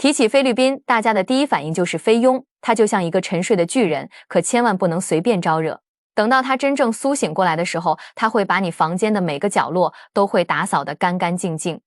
提起菲律宾，大家的第一反应就是菲佣，他就像一个沉睡的巨人，可千万不能随便招惹。等到他真正苏醒过来的时候，他会把你房间的每个角落都会打扫得干干净净。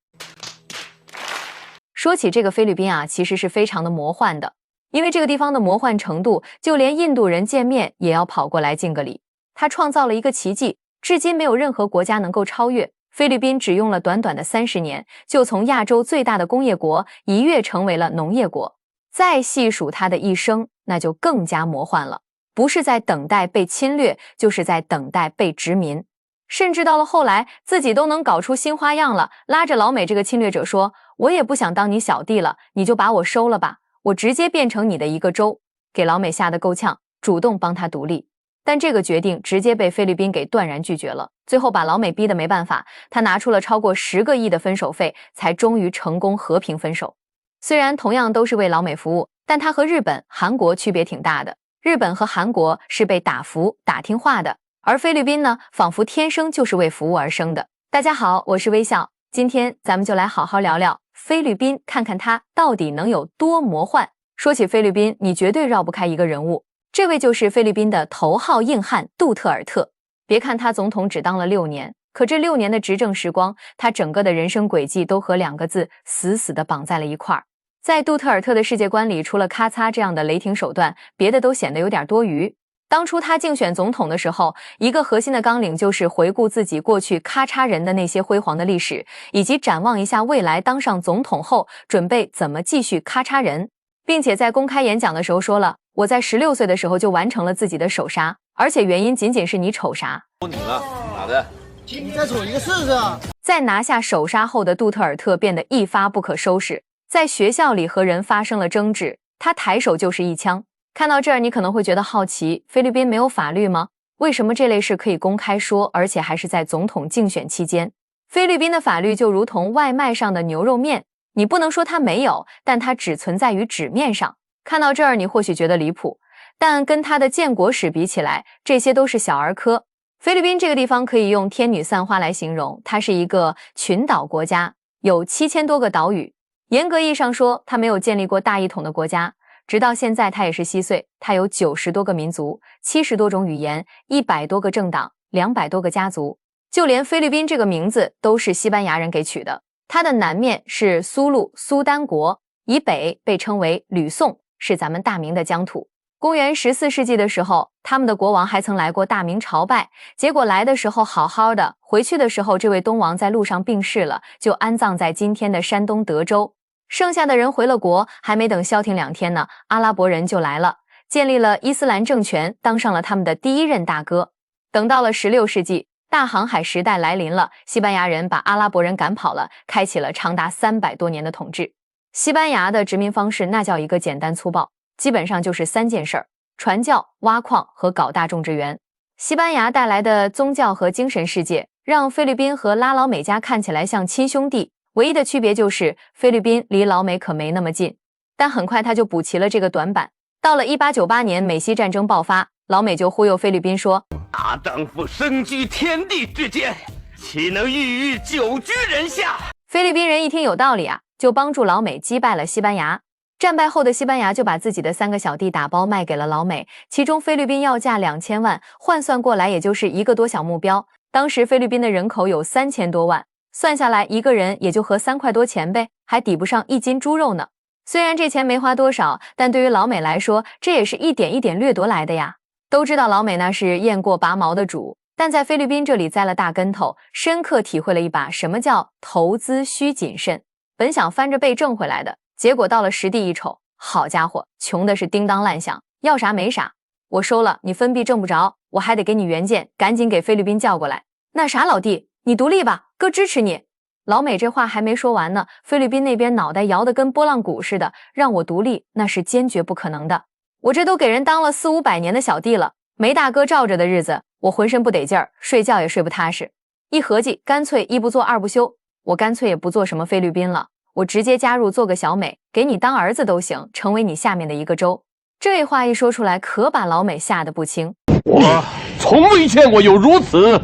说起这个菲律宾啊，其实是非常的魔幻的，因为这个地方的魔幻程度，就连印度人见面也要跑过来敬个礼。他创造了一个奇迹，至今没有任何国家能够超越。菲律宾只用了短短的30年，就从亚洲最大的工业国一跃成为了农业国。再细数他的一生，那就更加魔幻了，不是在等待被侵略，就是在等待被殖民。甚至到了后来，自己都能搞出新花样了，拉着老美这个侵略者说，我也不想当你小弟了，你就把我收了吧，我直接变成你的一个州，给老美吓得够呛，主动帮他独立。但这个决定直接被菲律宾给断然拒绝了，最后把老美逼得没办法，他拿出了超过10个亿的分手费，才终于成功和平分手。虽然同样都是为老美服务，但他和日本、韩国区别挺大的。日本和韩国是被打服、打听话的，而菲律宾呢，仿佛天生就是为服务而生的。大家好，我是微笑，今天咱们就来好好聊聊菲律宾，看看它到底能有多魔幻。说起菲律宾，你绝对绕不开一个人物，这位就是菲律宾的头号硬汉杜特尔特。别看他总统只当了6年，可这6年的执政时光，他整个的人生轨迹都和2个字死死地绑在了一块儿。在杜特尔特的世界观里，除了咔嚓这样的雷霆手段，别的都显得有点多余。当初他竞选总统的时候，一个核心的纲领就是回顾自己过去咔嚓人的那些辉煌的历史，以及展望一下未来当上总统后准备怎么继续咔嚓人，并且在公开演讲的时候说了，我在16岁的时候就完成了自己的首杀，而且原因仅仅是你丑杀。你了，哪的？你再瞅一个试试啊！在拿下首杀后的杜特尔特变得一发不可收拾，在学校里和人发生了争执，他抬手就是一枪。看到这儿，你可能会觉得好奇，菲律宾没有法律吗？为什么这类事可以公开说，而且还是在总统竞选期间？菲律宾的法律就如同外卖上的牛肉面，你不能说它没有，但它只存在于纸面上。看到这儿，你或许觉得离谱，但跟它的建国史比起来，这些都是小儿科。菲律宾这个地方可以用天女散花来形容，它是一个群岛国家，有7000多个岛屿。严格意义上说，它没有建立过大一统的国家，直到现在它也是稀碎。它有90多个民族，70多种语言，100多个政党，200多个家族。就连菲律宾这个名字都是西班牙人给取的。它的南面是苏禄苏丹国，以北被称为吕宋，是咱们大明的疆土。公元14世纪的时候，他们的国王还曾来过大明朝拜，结果来的时候好好的，回去的时候这位东王在路上病逝了，就安葬在今天的山东德州。剩下的人回了国，还没等消停2天呢，阿拉伯人就来了，建立了伊斯兰政权，当上了他们的第1任大哥。等到了16世纪，大航海时代来临了，西班牙人把阿拉伯人赶跑了，开启了长达300多年的统治。西班牙的殖民方式那叫一个简单粗暴，基本上就是3件事儿：传教、挖矿和搞大种植园。西班牙带来的宗教和精神世界，让菲律宾和拉劳美家看起来像亲兄弟，唯一的区别就是菲律宾离老美可没那么近。但很快他就补齐了这个短板。到了1898年美西战争爆发，老美就忽悠菲律宾说，大丈夫身居天地之间，岂能郁郁久居人下？菲律宾人一听有道理啊，就帮助老美击败了西班牙。战败后的西班牙就把自己的3个小弟打包卖给了老美，其中菲律宾要价2000万，换算过来也就是1个多小目标。当时菲律宾的人口有3000多万，算下来一个人也就合3块多钱呗，还抵不上1斤猪肉呢。虽然这钱没花多少，但对于老美来说，这也是一点一点掠夺来的呀。都知道老美那是雁过拔毛的主，但在菲律宾这里栽了大跟头，深刻体会了一把什么叫投资需谨慎。本想翻着背挣回来的，结果到了实地一瞅，好家伙，穷的是叮当乱响，要啥没啥。我收了，你分币挣不着，我还得给你原件，赶紧给菲律宾叫过来。那啥老弟，你独立吧，哥支持你。老美这话还没说完呢，菲律宾那边脑袋摇得跟拨浪鼓似的，让我独立那是坚决不可能的。我这都给人当了400、500年的小弟了，没大哥罩着的日子，我浑身不得劲儿，睡觉也睡不踏实。一合计，干脆一不做二不休，我干脆也不做什么菲律宾了，我直接加入做个小美，给你当儿子都行，成为你下面的一个州。这话一说出来，可把老美吓得不轻。我从未见过有如此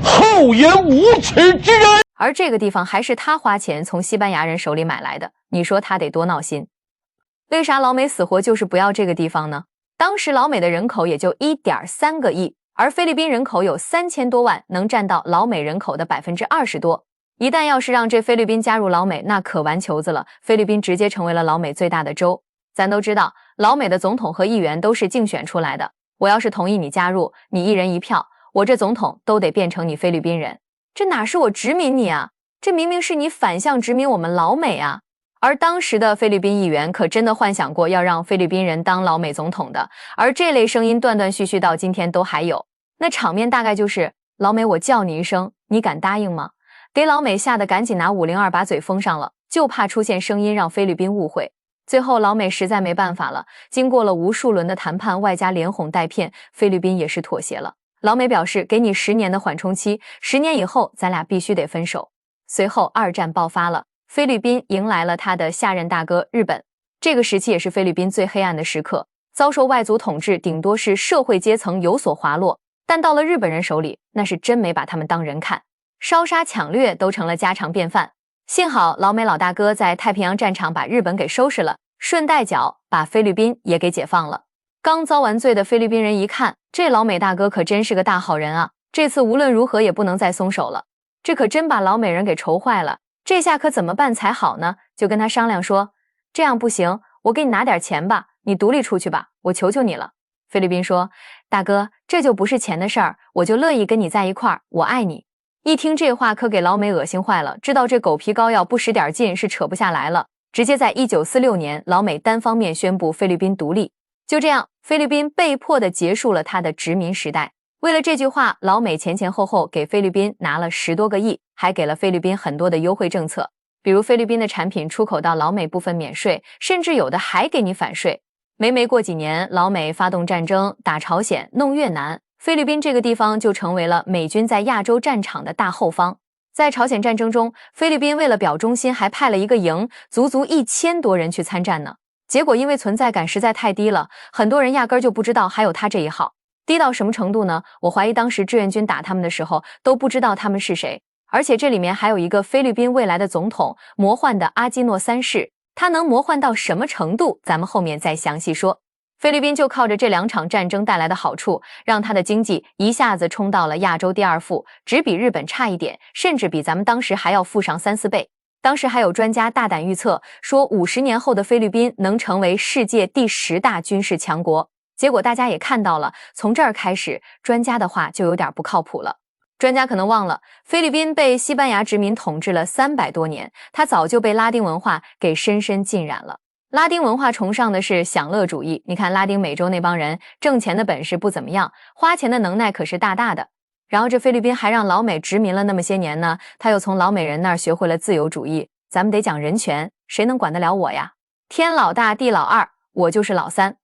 厚颜无耻之人。而这个地方还是他花钱从西班牙人手里买来的，你说他得多闹心。为啥老美死活就是不要这个地方呢？当时老美的人口也就 1.3个亿，而菲律宾人口有3000多万，能占到老美人口的20%多。一旦要是让这菲律宾加入老美，那可完球子了，菲律宾直接成为了老美最大的州。咱都知道，老美的总统和议员都是竞选出来的，我要是同意你加入，你一人一票，我这总统都得变成你菲律宾人。这哪是我殖民你啊，这明明是你反向殖民我们老美啊。而当时的菲律宾议员可真的幻想过要让菲律宾人当老美总统的，而这类声音断断续续到今天都还有。那场面大概就是老美我叫你一声，你敢答应吗？给老美吓得赶紧拿502把嘴封上了，就怕出现声音让菲律宾误会。最后老美实在没办法了，经过了无数轮的谈判，外加连哄带骗，菲律宾也是妥协了。老美表示给你10年的缓冲期，10年以后咱俩必须得分手。随后二战爆发了，菲律宾迎来了他的下任大哥日本。这个时期也是菲律宾最黑暗的时刻，遭受外族统治顶多是社会阶层有所滑落，但到了日本人手里，那是真没把他们当人看，烧杀抢掠都成了家常便饭。幸好老美老大哥在太平洋战场把日本给收拾了，顺带脚把菲律宾也给解放了。刚遭完罪的菲律宾人一看，这老美大哥可真是个大好人啊，这次无论如何也不能再松手了。这可真把老美人给愁坏了，这下可怎么办才好呢？就跟他商量说，这样不行，我给你拿点钱吧，你独立出去吧，我求求你了。菲律宾说，大哥，这就不是钱的事儿，我就乐意跟你在一块儿，我爱你。一听这话可给老美恶心坏了，知道这狗皮膏药不使点劲是扯不下来了，直接在1946年老美单方面宣布菲律宾独立。就这样，菲律宾被迫的结束了他的殖民时代。为了这句话，老美前前后后给菲律宾拿了10多个亿，还给了菲律宾很多的优惠政策，比如菲律宾的产品出口到老美部分免税，甚至有的还给你返税。没过几年，老美发动战争，打朝鲜，弄越南，菲律宾这个地方就成为了美军在亚洲战场的大后方。在朝鲜战争中，菲律宾为了表忠心，还派了一个营，足足1000多人去参战呢。结果因为存在感实在太低了，很多人压根就不知道还有他这一号。低到什么程度呢？我怀疑当时志愿军打他们的时候都不知道他们是谁。而且这里面还有一个菲律宾未来的总统，魔幻的阿基诺3世，他能魔幻到什么程度，咱们后面再详细说。菲律宾就靠着这2场战争带来的好处，让他的经济一下子冲到了亚洲第2富，只比日本差一点，甚至比咱们当时还要富上3、4倍。当时还有专家大胆预测说50年后的菲律宾能成为世界第10大军事强国。结果大家也看到了，从这儿开始，专家的话就有点不靠谱了。专家可能忘了，菲律宾被西班牙殖民统治了300多年，它早就被拉丁文化给深深浸染了。拉丁文化崇尚的是享乐主义，你看拉丁美洲那帮人挣钱的本事不怎么样，花钱的能耐可是大大的。然后这菲律宾还让老美殖民了那么些年呢，他又从老美人那儿学会了自由主义。咱们得讲人权，谁能管得了我呀？天老大地老二，我就是老三。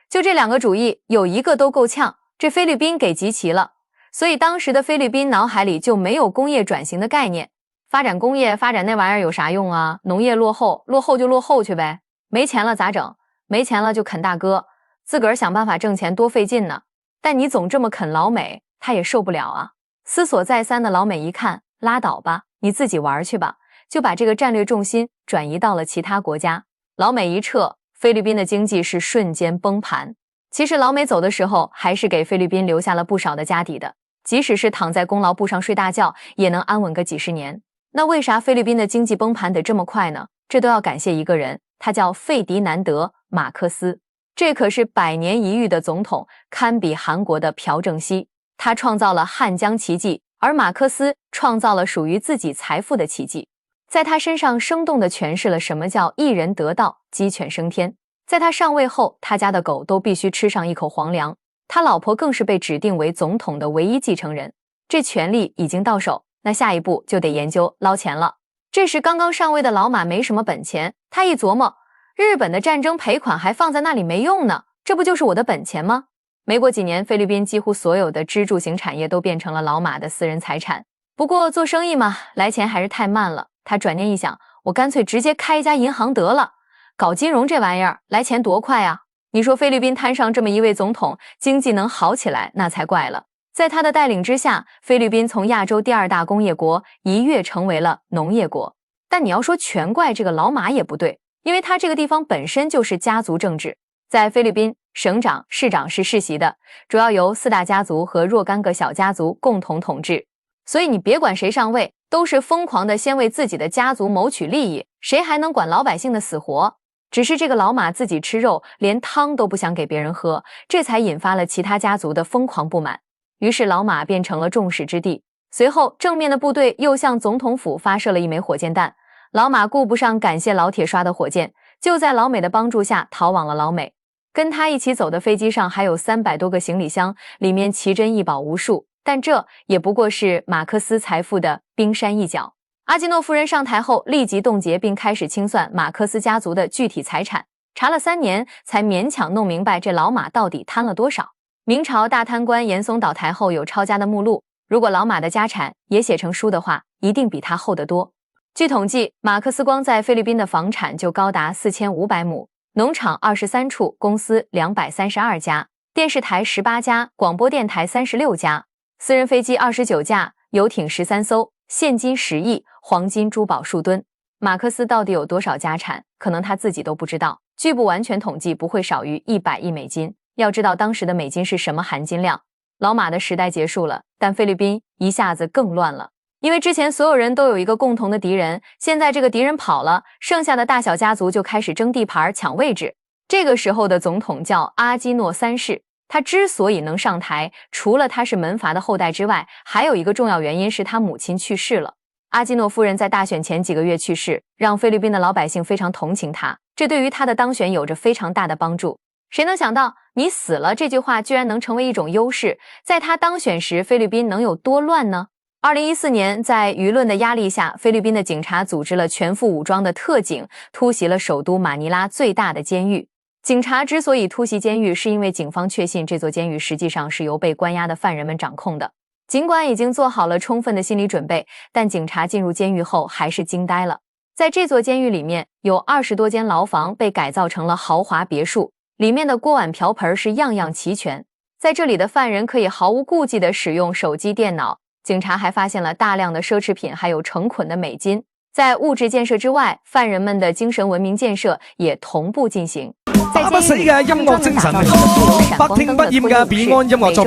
就这2个主义，有一个都够呛，这菲律宾给集齐了。所以当时的菲律宾脑海里就没有工业转型的概念，发展工业，发展那玩意儿有啥用啊？农业落后，落后就落后去呗。没钱了咋整？没钱了就啃大哥，自个儿想办法挣钱多费劲呢。但你总这么啃老美，他也受不了啊。思索再三的老美一看，拉倒吧，你自己玩去吧，就把这个战略重心转移到了其他国家。老美一撤，菲律宾的经济是瞬间崩盘。其实老美走的时候，还是给菲律宾留下了不少的家底的，即使是躺在功劳簿上睡大觉，也能安稳个几十年。那为啥菲律宾的经济崩盘得这么快呢？这都要感谢一个人，他叫费迪南德·马克思。这可是100年一遇的总统，堪比韩国的朴正熙。他创造了汉江奇迹，而马克思创造了属于自己财富的奇迹。在他身上生动地诠释了什么叫一人得道，鸡犬升天。在他上位后，他家的狗都必须吃上一口皇粮，他老婆更是被指定为总统的唯一继承人。这权力已经到手，那下一步就得研究捞钱了。这时刚刚上位的老马没什么本钱，他一琢磨，日本的战争赔款还放在那里没用呢，这不就是我的本钱吗？没过几年，菲律宾几乎所有的支柱型产业都变成了老马的私人财产。不过做生意嘛，来钱还是太慢了。他转念一想，我干脆直接开一家银行得了，搞金融这玩意儿来钱多快啊！你说菲律宾摊上这么一位总统，经济能好起来那才怪了。在他的带领之下，菲律宾从亚洲第2大工业国一跃成为了农业国。但你要说全怪这个老马也不对，因为它这个地方本身就是家族政治。在菲律宾，省长、市长是世袭的，主要由4大家族和若干个小家族共同统治。所以你别管谁上位，都是疯狂的先为自己的家族谋取利益，谁还能管老百姓的死活？只是这个老马自己吃肉，连汤都不想给别人喝，这才引发了其他家族的疯狂不满。于是老马变成了众矢之的。随后，正面的部队又向总统府发射了一枚火箭弹。老马顾不上感谢老铁刷的火箭，就在老美的帮助下逃往了老美。跟他一起走的飞机上还有300多个行李箱，里面奇珍异宝无数，但这也不过是马克思财富的冰山一角。阿基诺夫人上台后，立即冻结并开始清算马克思家族的具体财产，查了3年才勉强弄明白这老马到底贪了多少。明朝大贪官严嵩倒台后有抄家的目录，如果老马的家产也写成书的话，一定比他厚得多。据统计，马克思光在菲律宾的房产就高达4500亩，农场23处，公司232家，电视台18家，广播电台36家，私人飞机29架，游艇13艘，现金10亿，黄金珠宝数吨。马克思到底有多少家产，可能他自己都不知道，据不完全统计不会少于100亿美金。要知道当时的美金是什么含金量。老马的时代结束了，但菲律宾一下子更乱了。因为之前所有人都有一个共同的敌人，现在这个敌人跑了，剩下的大小家族就开始争地盘抢位置。这个时候的总统叫阿基诺3世，他之所以能上台，除了他是门阀的后代之外，还有一个重要原因是他母亲去世了。阿基诺夫人在大选前几个月去世，让菲律宾的老百姓非常同情他，这对于他的当选有着非常大的帮助。谁能想到你死了这句话居然能成为一种优势，在他当选时菲律宾能有多乱呢？2014年，在舆论的压力下，菲律宾的警察组织了全副武装的特警，突袭了首都马尼拉最大的监狱。警察之所以突袭监狱，是因为警方确信这座监狱实际上是由被关押的犯人们掌控的。尽管已经做好了充分的心理准备，但警察进入监狱后还是惊呆了。在这座监狱里面，有20多间牢房被改造成了豪华别墅，里面的锅碗瓢盆是样样齐全。在这里的犯人可以毫无顾忌地使用手机、电脑。警察还发现了大量的奢侈品，还有成捆的美金。在物质建设之外，犯人们的精神文明建设也同步进行。在监狱里，他们专门打造出有闪光灯的托运室，每周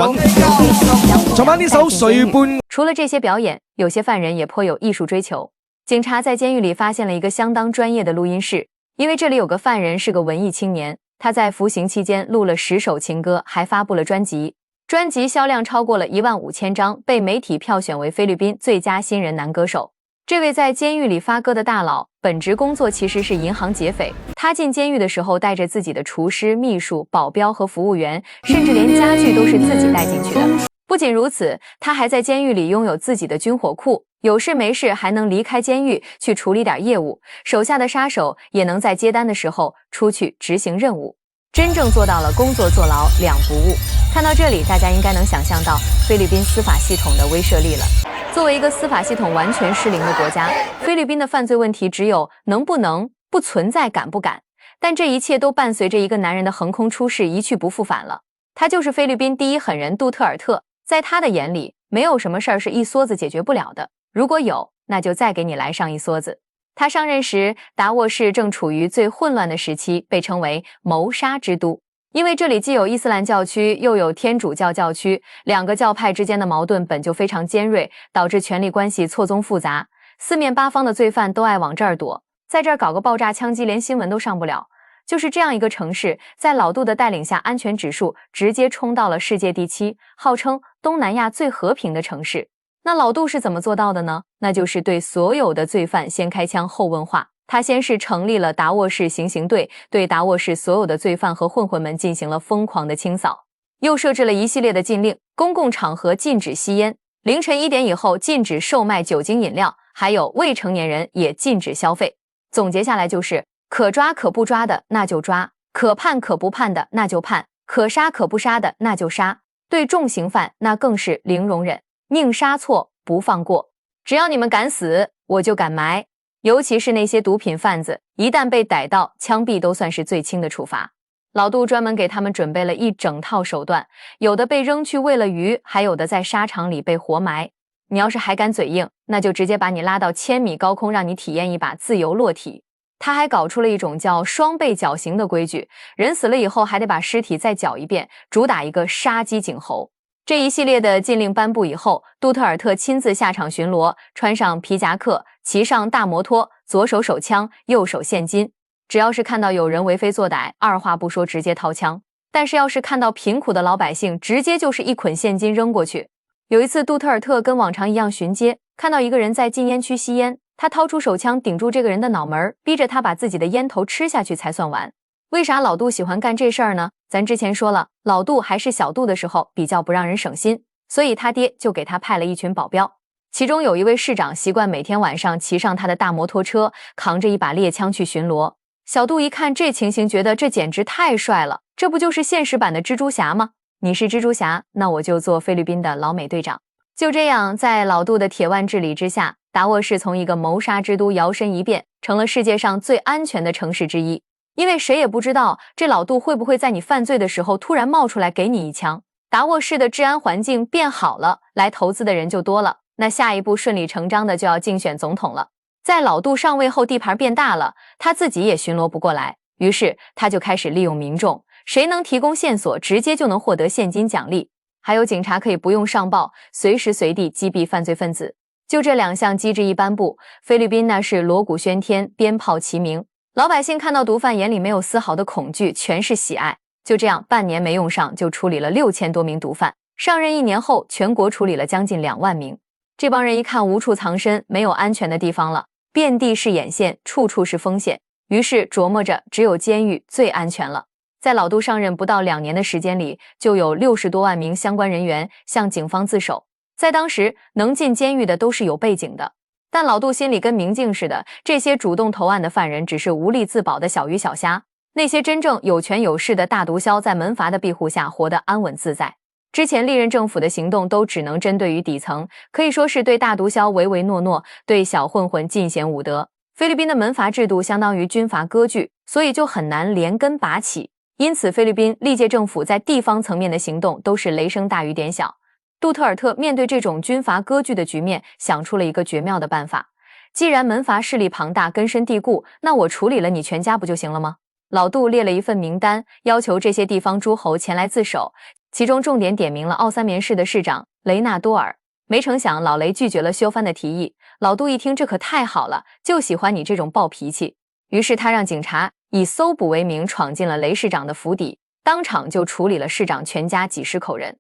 昨晚这首《睡伴》。除了这些表演，有些犯人也颇有艺术追求。警察在监狱里发现了一个相当专业的录音室，因为这里有个犯人是个文艺青年，他在服刑期间录了10首情歌，还发布了专辑。专辑销量超过了15000张，被媒体票选为菲律宾最佳新人男歌手。这位在监狱里发歌的大佬，本职工作其实是银行劫匪。他进监狱的时候，带着自己的厨师、秘书、保镖和服务员，甚至连家具都是自己带进去的。不仅如此，他还在监狱里拥有自己的军火库，有事没事还能离开监狱去处理点业务，手下的杀手也能在接单的时候出去执行任务。真正做到了工作坐牢两不误。看到这里，大家应该能想象到菲律宾司法系统的威慑力了。作为一个司法系统完全失灵的国家，菲律宾的犯罪问题只有能不能，不存在敢不敢。但这一切都伴随着一个男人的横空出世，一去不复返了。他就是菲律宾第一狠人杜特尔特。在他的眼里，没有什么事儿是一梭子解决不了的，如果有，那就再给你来上一梭子。他上任时，达沃市正处于最混乱的时期，被称为谋杀之都。因为这里既有伊斯兰教区，又有天主教教区，两个教派之间的矛盾本就非常尖锐，导致权力关系错综复杂，四面八方的罪犯都爱往这儿躲，在这儿搞个爆炸枪击，连新闻都上不了。就是这样一个城市，在老杜的带领下，安全指数直接冲到了世界第7，号称东南亚最和平的城市。那老杜是怎么做到的呢？那就是对所有的罪犯先开枪后问话。他先是成立了达沃市行刑队，对达沃市所有的罪犯和混混们进行了疯狂的清扫，又设置了一系列的禁令，公共场合禁止吸烟，凌晨1点以后禁止售卖酒精饮料，还有未成年人也禁止消费。总结下来就是可抓可不抓的那就抓，可判可不判的那就判，可杀可不杀的那就杀，对重刑犯那更是零容忍，宁杀错不放过，只要你们敢死，我就敢埋。尤其是那些毒品贩子，一旦被逮到，枪毙都算是最轻的处罚。老杜专门给他们准备了一整套手段，有的被扔去喂了鱼，还有的在沙场里被活埋。你要是还敢嘴硬，那就直接把你拉到1000米高空，让你体验一把自由落体。他还搞出了一种叫双倍绞刑的规矩，人死了以后还得把尸体再绞一遍，主打一个杀鸡儆猴。这一系列的禁令颁布以后，杜特尔特亲自下场巡逻，穿上皮夹克，骑上大摩托，左手手枪，右手现金。只要是看到有人为非作歹，二话不说直接掏枪。但是要是看到贫苦的老百姓，直接就是一捆现金扔过去。有一次，杜特尔特跟往常一样巡街，看到一个人在禁烟区吸烟，他掏出手枪顶住这个人的脑门，逼着他把自己的烟头吃下去才算完。为啥老杜喜欢干这事儿呢？咱之前说了，老杜还是小杜的时候比较不让人省心，所以他爹就给他派了一群保镖。其中有一位市长习惯每天晚上骑上他的大摩托车，扛着一把猎枪去巡逻。小杜一看这情形，觉得这简直太帅了，这不就是现实版的蜘蛛侠吗？你是蜘蛛侠，那我就做菲律宾的老美队长。就这样，在老杜的铁腕治理之下，达沃市从一个谋杀之都摇身一变，成了世界上最安全的城市之一。因为谁也不知道这老杜会不会在你犯罪的时候突然冒出来给你一枪。达沃市的治安环境变好了，来投资的人就多了，那下一步顺理成章的就要竞选总统了。在老杜上位后，地盘变大了，他自己也巡逻不过来，于是他就开始利用民众，谁能提供线索，直接就能获得现金奖励。还有警察可以不用上报，随时随地击毙犯罪分子。就这两项机制一颁布，菲律宾那是锣鼓喧天，鞭炮齐鸣，老百姓看到毒贩眼里没有丝毫的恐惧，全是喜爱。就这样，半年没用上，就处理了6000多名毒贩。上任1年后，全国处理了将近2万名。这帮人一看无处藏身，没有安全的地方了，遍地是眼线，处处是风险，于是琢磨着只有监狱最安全了。在老杜上任不到2年的时间里，就有60多万名相关人员向警方自首。在当时，能进监狱的都是有背景的。但老杜心里跟明镜似的，这些主动投案的犯人只是无力自保的小鱼小虾，那些真正有权有势的大毒枭在门阀的庇护下活得安稳自在。之前历任政府的行动都只能针对于底层，可以说是对大毒枭唯唯诺诺，对小混混尽显武德。菲律宾的门阀制度相当于军阀割据，所以就很难连根拔起。因此，菲律宾历届政府在地方层面的行动都是雷声大雨点小。杜特尔特面对这种军阀割据的局面，想出了一个绝妙的办法。既然门阀势力庞大，根深蒂固，那我处理了你全家不就行了吗？老杜列了一份名单，要求这些地方诸侯前来自首，其中重点点名了奥三棉市的市长雷纳多尔。没成想老雷拒绝了修藩的提议。老杜一听，这可太好了，就喜欢你这种暴脾气。于是他让警察以搜捕为名闯进了雷市长的府邸，当场就处理了市长全家几十口人。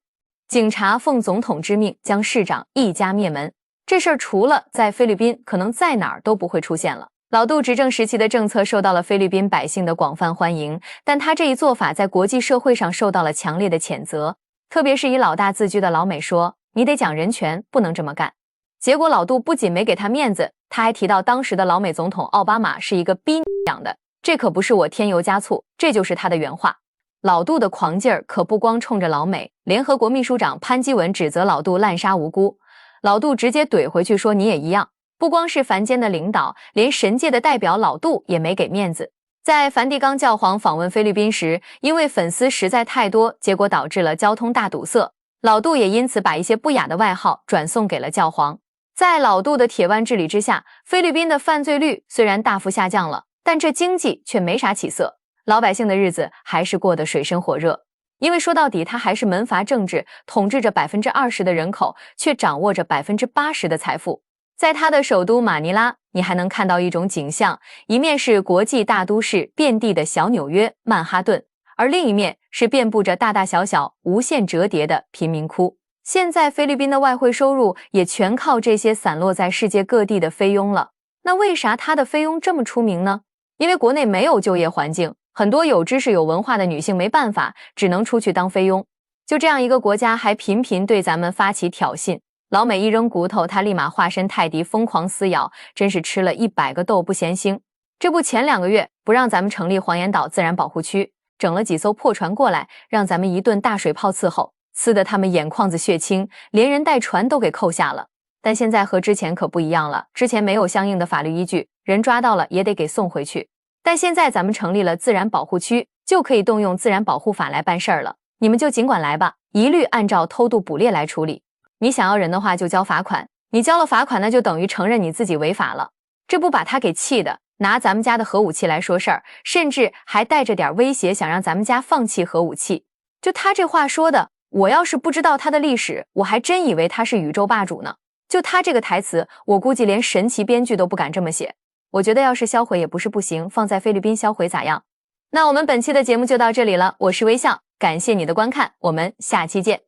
警察奉总统之命将市长一家灭门，这事儿除了在菲律宾，可能在哪儿都不会出现了。老杜执政时期的政策受到了菲律宾百姓的广泛欢迎，但他这一做法在国际社会上受到了强烈的谴责，特别是以老大自居的老美说，你得讲人权，不能这么干。结果老杜不仅没给他面子，他还提到当时的老美总统奥巴马是一个逼养的，这可不是我添油加醋，这就是他的原话。老杜的狂劲儿可不光冲着老美，联合国秘书长潘基文指责老杜滥杀无辜，老杜直接怼回去说你也一样。不光是凡间的领导，连神界的代表老杜也没给面子。在梵蒂冈教皇访问菲律宾时，因为粉丝实在太多，结果导致了交通大堵塞，老杜也因此把一些不雅的外号转送给了教皇。在老杜的铁腕治理之下，菲律宾的犯罪率虽然大幅下降了，但这经济却没啥起色，老百姓的日子还是过得水深火热。因为说到底，他还是门阀政治，统治着20%的人口，却掌握着80%的财富。在他的首都马尼拉，你还能看到一种景象，一面是国际大都市遍地的小纽约、曼哈顿，而另一面是遍布着大大小小无限折叠的贫民窟。现在菲律宾的外汇收入也全靠这些散落在世界各地的菲佣了。那为啥他的菲佣这么出名呢？因为国内没有就业环境，很多有知识有文化的女性没办法，只能出去当菲佣。就这样一个国家还频频对咱们发起挑衅，老美一扔骨头，他立马化身泰迪疯狂撕咬，真是吃了100个豆不嫌腥。这不前2个月不让咱们成立黄岩岛自然保护区，整了几艘破船过来，让咱们一顿大水炮伺候，呲得他们眼眶子血青，连人带船都给扣下了。但现在和之前可不一样了，之前没有相应的法律依据，人抓到了也得给送回去。但现在咱们成立了自然保护区，就可以动用自然保护法来办事儿了。你们就尽管来吧，一律按照偷渡捕猎来处理。你想要人的话就交罚款，你交了罚款那就等于承认你自己违法了。这不把他给气的，拿咱们家的核武器来说事儿，甚至还带着点威胁，想让咱们家放弃核武器。就他这话说的，我要是不知道他的历史，我还真以为他是宇宙霸主呢。就他这个台词，我估计连神奇编剧都不敢这么写。我觉得要是销毁也不是不行，放在菲律宾销毁咋样？那我们本期的节目就到这里了，我是微笑，感谢你的观看，我们下期见。